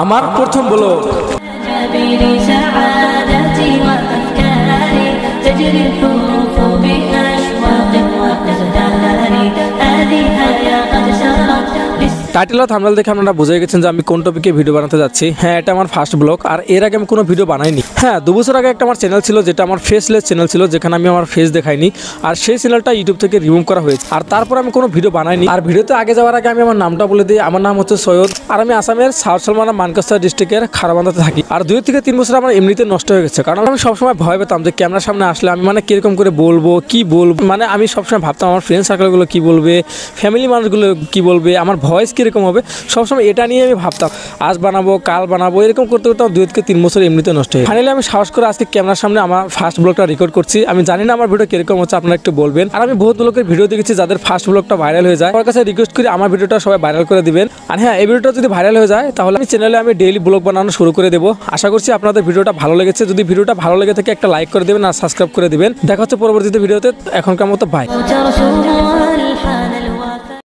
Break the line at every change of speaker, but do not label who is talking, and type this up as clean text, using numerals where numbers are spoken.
আমার প্রথম blog. Title আর thumbnail দেখে আপনারা বুঝে গেছেন যে আমি কোন টপিকে ভিডিও বানাতে যাচ্ছি। হ্যাঁ, এটা আমার ফার্স্ট ব্লগ, আর এর আগে আমি কোনো ভিডিও বানাইনি। হ্যাঁ, 2 বছর আগে একটা আমার চ্যানেল ছিল, যেটা আমার ফেসলেস চ্যানেল ছিল, যেখানে আমি আমার ফেস দেখাইনি, আর সেই চ্যানেলটা ইউটিউব থেকে রিমুভ করা হয়েছে। আর তারপর আমি কোনো ভিডিও বানাইনি। আর ভিডিওতে আগে যাওয়ার আগে আমি আমার নামটা বলে দিই। আমার নাম হচ্ছে সৈয়দ, আর আমি আসামের সাউথ সালমানা মানকাসর ডিস্ট্রিক্টের খারাবান্ধাতে থাকি। আর 2 থেকে 3 বছর আমার এমনিতে নষ্ট হয়ে গেছে, কারণ আমি সবসময় ভয় পেতাম যে ক্যামেরার সামনে আসলে আমি কিরকম করে বলবো, কি বলবো। আমি সবসময় ভাবতাম আমার ফ্রেন্ড সার্কেলগুলো কি বলবে, ফ্যামিলি মানুষগুলো কি বলবে, আমার ভয়েস কীরকম হবে, সবসময় এটা নিয়ে আমি ভাবতাম। আজ বানাবো, কাল বানাবো, এরকম করতে করতে 2 থেকে 3 বছর এমনিতে নষ্ট হয়ে। ফাইনালি আমি সাহস করে আজকে ক্যামেরার সামনে আমার ফার্স্ট ব্লগটা রেকর্ড করছি। আমি জানি না আমার ভিডিও কিরকম হচ্ছে, আপনারা একটু বলবেন। আর আমি বহুত লোকের ভিডিও দেখেছি যাদের ফার্স্ট ব্লগটা ভাইরাল হয়ে যায়। আমার কাছে রিকোয়েস্ট করি আমার ভিডিওটা সবাই ভাইরাল করে দিবেন। আর হ্যাঁ, এই ভিডিওটা যদি ভাইরাল হয়ে যায় তাহলে আমি চ্যানেলে ডেইলি ব্লগ বানানো শুরু করে দেবো। আশা করছি আপনাদের ভিডিওটা ভালো লেগেছে। যদি ভিডিওটা ভালো লেগে থাকে একটা লাইক করে দেবেন আর সাবস্ক্রাইব করে দিবেন। দেখা হচ্ছে পরবর্তীতে ভিডিওতে। এখনকার মতো বাই।